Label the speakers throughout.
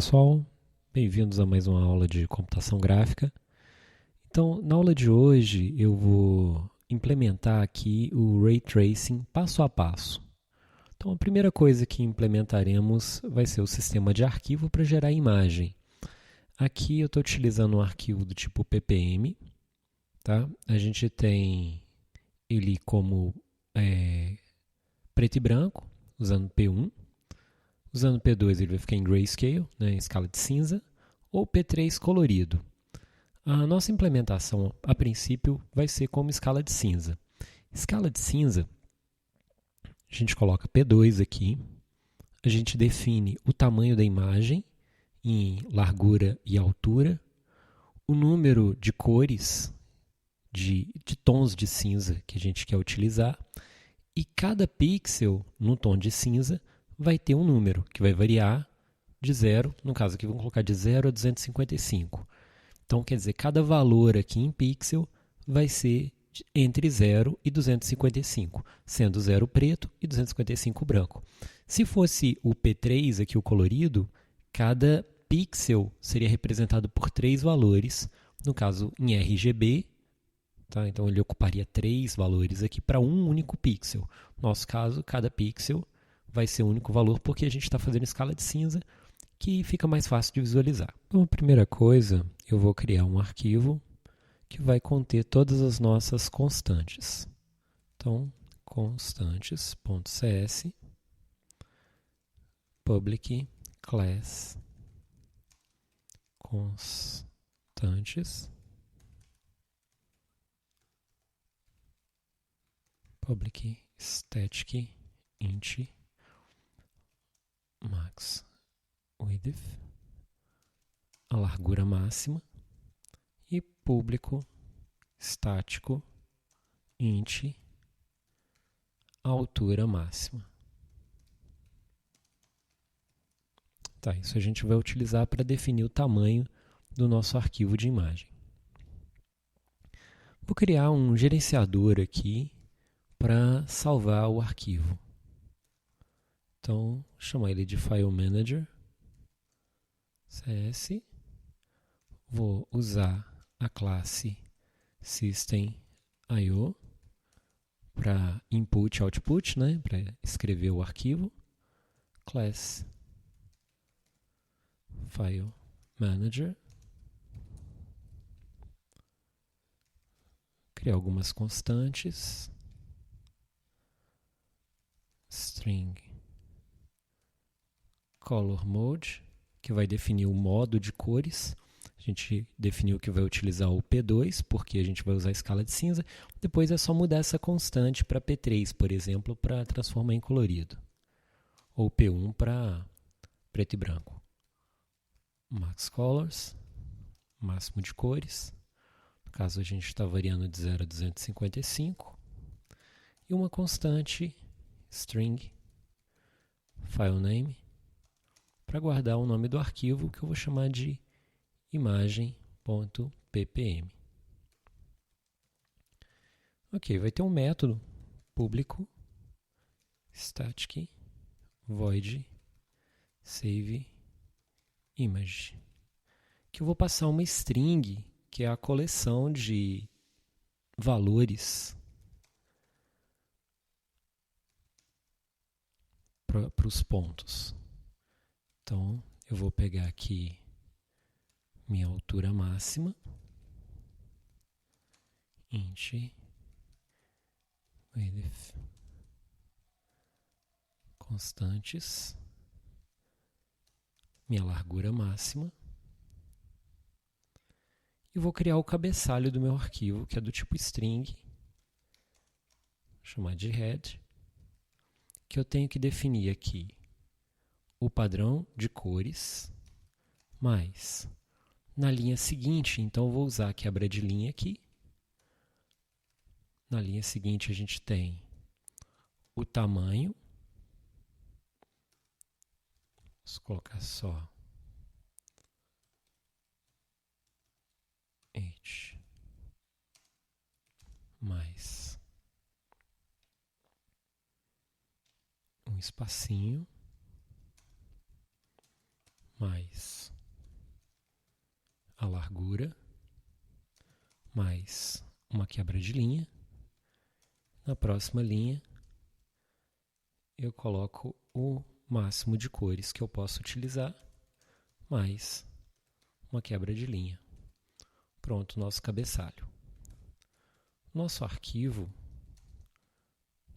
Speaker 1: Pessoal, bem-vindos a mais uma aula de computação gráfica. Então, na aula de hoje eu vou implementar aqui o Ray Tracing passo a passo. Então, a primeira coisa que implementaremos vai ser o sistema de arquivo para gerar imagem. Aqui eu estou utilizando um arquivo do tipo ppm. Tá? A gente tem ele como preto e branco, usando P1. Usando P2 ele vai ficar em grayscale, né, em escala de cinza, ou P3 colorido. A nossa implementação, a princípio, vai ser como escala de cinza. Escala de cinza, a gente coloca P2 aqui, a gente define o tamanho da imagem em largura e altura, o número de cores, de tons de cinza que a gente quer utilizar, e cada pixel no tom de cinza vai ter um número que vai variar de 0, no caso aqui vamos colocar de 0 a 255. Então, quer dizer, cada valor aqui em pixel vai ser entre 0 e 255, sendo 0 preto e 255 branco. Se fosse o P3, aqui o colorido, cada pixel seria representado por 3 valores, no caso em RGB, tá? Então ele ocuparia 3 valores aqui para um único pixel. No nosso caso, cada pixel vai ser um único valor porque a gente está fazendo escala de cinza, que fica mais fácil de visualizar. Então, a primeira coisa, eu vou criar um arquivo que vai conter todas as nossas constantes. Então, constantes.cs public class constantes public static int max width, a largura máxima, e público estático int a altura máxima. Tá, isso a gente vai utilizar para definir o tamanho do nosso arquivo de imagem. Vou criar um gerenciador aqui para salvar o arquivo. Então, vou chamar ele de File Manager CS. Vou usar a classe System.io para input e output, né, para escrever o arquivo. Class File Manager. Criar algumas constantes. String Color Mode, que vai definir o modo de cores. A gente definiu que vai utilizar o P2, porque a gente vai usar a escala de cinza. Depois é só mudar essa constante para P3, por exemplo, para transformar em colorido. Ou P1 para preto e branco. Max Colors, máximo de cores. No caso, a gente está variando de 0 a 255. E uma constante string file name para guardar o nome do arquivo, que eu vou chamar de imagem.ppm. Ok, vai ter um método público static void save image, que eu vou passar uma string, que é a coleção de valores para os pontos. Então, eu vou pegar aqui minha altura máxima, int width constantes, minha largura máxima, e vou criar o cabeçalho do meu arquivo, que é do tipo string, vou chamar de head, que eu tenho que definir aqui o padrão de cores, mais na linha seguinte, então eu vou usar a quebra de linha aqui. Na linha seguinte a gente tem o tamanho, vamos colocar só h mais um espacinho, mais a largura, mais uma quebra de linha. Na próxima linha, eu coloco o máximo de cores que eu posso utilizar, mais uma quebra de linha. Pronto, nosso cabeçalho. Nosso arquivo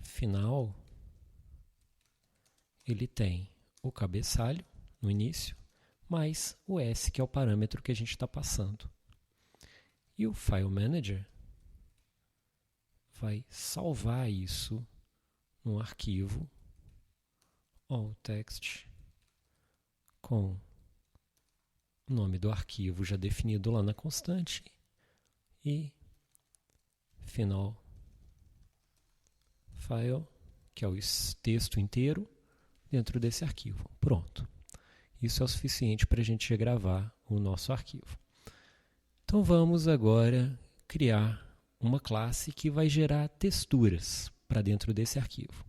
Speaker 1: final, ele tem o cabeçalho no início, mais o S, que é o parâmetro que a gente está passando. E o File Manager vai salvar isso num arquivo all-text com o nome do arquivo já definido lá na constante e final file, que é o texto inteiro, dentro desse arquivo. Pronto. Isso é o suficiente para a gente gravar o nosso arquivo. Então vamos agora criar uma classe que vai gerar texturas para dentro desse arquivo.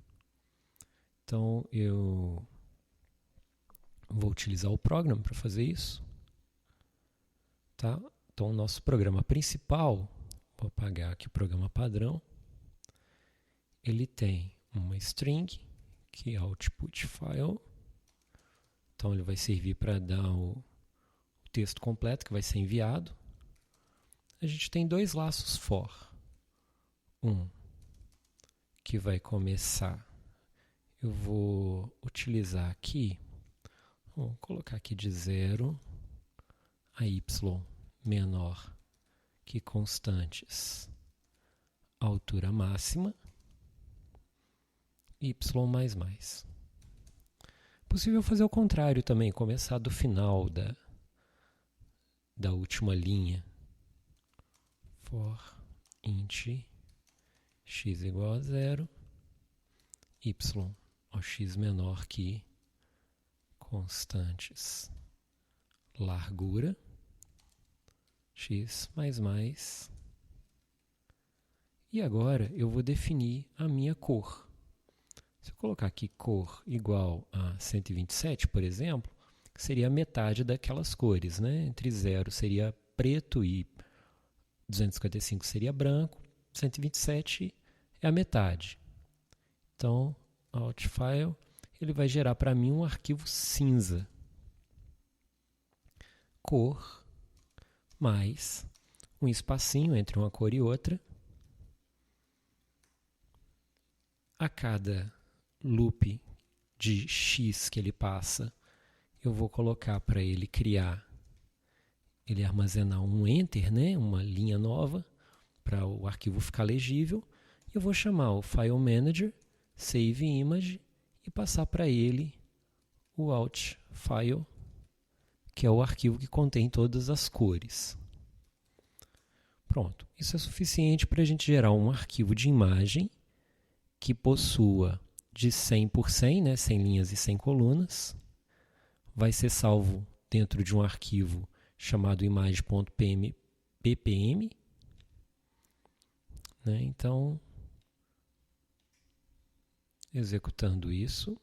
Speaker 1: Então eu vou utilizar o Program para fazer isso. Tá? Então o nosso programa principal, vou apagar aqui o programa padrão, ele tem uma string, que é output file. Então ele vai servir para dar o texto completo que vai ser enviado. A gente tem dois laços for. Um que vai começar, eu vou utilizar aqui, vou colocar aqui de 0 a y menor que constantes altura máxima, y mais. Possível fazer o contrário também, começar do final da última linha. For int x igual a 0, y ao x menor que constantes largura, x mais. E agora eu vou definir a minha cor. Se eu colocar aqui cor igual a 127, por exemplo, seria a metade daquelas cores, né? Entre 0 seria preto e 255 seria branco, 127 é a metade. Então, outFile, ele vai gerar para mim um arquivo cinza. Cor mais um espacinho entre uma cor e outra. A cada loop de x que ele passa, eu vou colocar para ele ele armazenar um enter, né, uma linha nova, para o arquivo ficar legível. Eu vou chamar o File Manager, Save Image, e passar para ele o out file, que é o arquivo que contém todas as cores. Pronto, isso é suficiente para a gente gerar um arquivo de imagem que possua de 100 por 100, né, 100 linhas e 100 colunas. Vai ser salvo dentro de um arquivo chamado image.ppm. Né? Então, executando isso,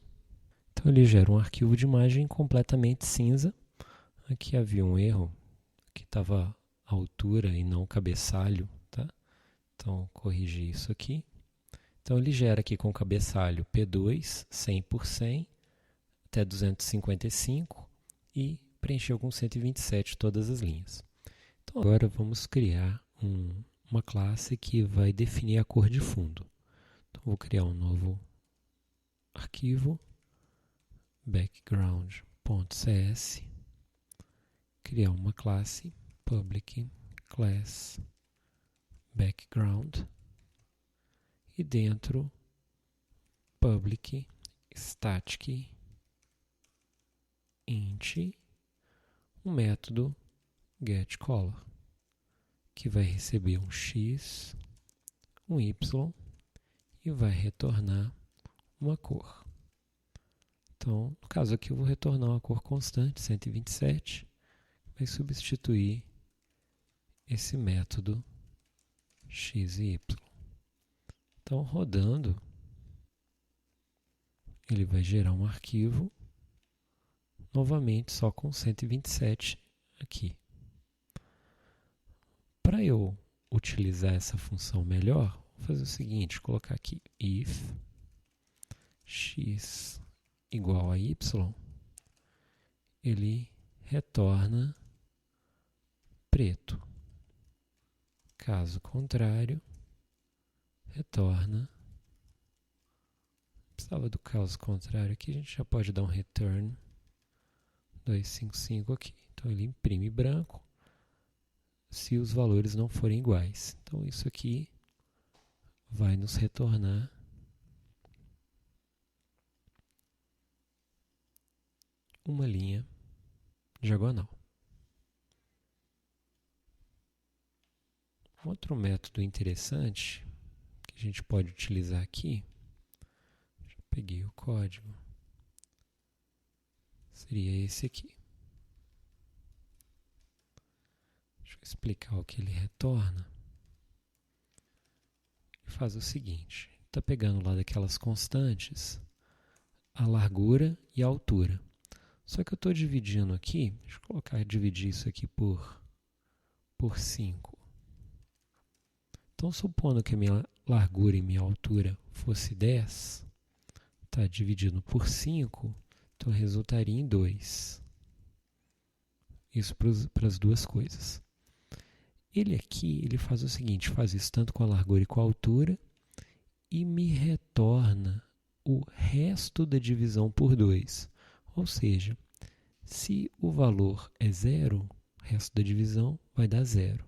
Speaker 1: então ele gera um arquivo de imagem completamente cinza. Aqui havia um erro, que estava a altura e não o cabeçalho. Tá? Então, corrigi isso aqui. Então, ele gera aqui com o cabeçalho P2, 100 por 100, até 255 e preencheu com 127 todas as linhas. Então, agora vamos criar uma classe que vai definir a cor de fundo. Então, vou criar um novo arquivo, background.cs, criar uma classe, public class background, e dentro public static int um método getColor, que vai receber um x, um y e vai retornar uma cor. Então, no caso aqui eu vou retornar uma cor constante, 127, vai substituir esse método x e y. Então, rodando, ele vai gerar um arquivo novamente só com 127 aqui. Para eu utilizar essa função melhor, vou fazer o seguinte, colocar aqui if x igual a y, ele retorna preto. Caso contrário, retorna. Precisava do caso contrário aqui, a gente já pode dar um return 255 aqui. Então ele imprime branco se os valores não forem iguais. Então isso aqui vai nos retornar uma linha diagonal. Outro método interessante que a gente pode utilizar aqui, já peguei o código, seria esse aqui. Deixa eu explicar o que ele retorna. Ele faz o seguinte, está pegando lá daquelas constantes a largura e a altura. Só que eu estou dividindo aqui, deixa eu dividir isso aqui por 5. Então, supondo que a minha largura e minha altura fosse 10, tá, dividido por 5, então resultaria em 2. Isso para as duas coisas. Ele aqui, ele faz o seguinte, faz isso tanto com a largura e com a altura, e me retorna o resto da divisão por 2. Ou seja, se o valor é 0, o resto da divisão vai dar 0.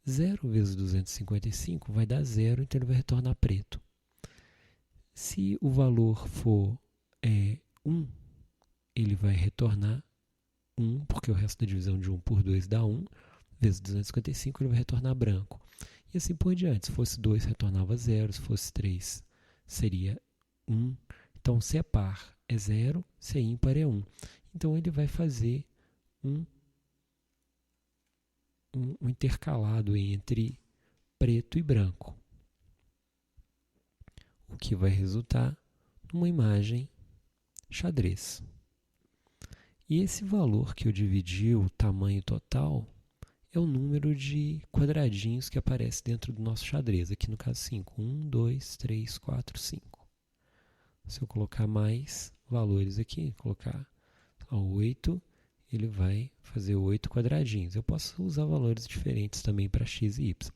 Speaker 1: 0 vezes 255 vai dar 0, então ele vai retornar preto. Se o valor for 1, ele vai retornar 1, porque o resto da divisão de 1 por 2 dá 1, vezes 255 ele vai retornar branco. E assim por diante. Se fosse 2, retornava 0, se fosse 3, seria 1. Então, se é par, é 0, se é ímpar, é 1. Então, ele vai fazer um intercalado entre preto e branco, o que vai resultar numa imagem xadrez. E esse valor que eu dividi, o tamanho total, é o número de quadradinhos que aparece dentro do nosso xadrez. Aqui no caso 5. 1, 2, 3, 4, 5. Se eu colocar mais valores aqui, colocar 8, ele vai fazer 8 quadradinhos. Eu posso usar valores diferentes também para x e y.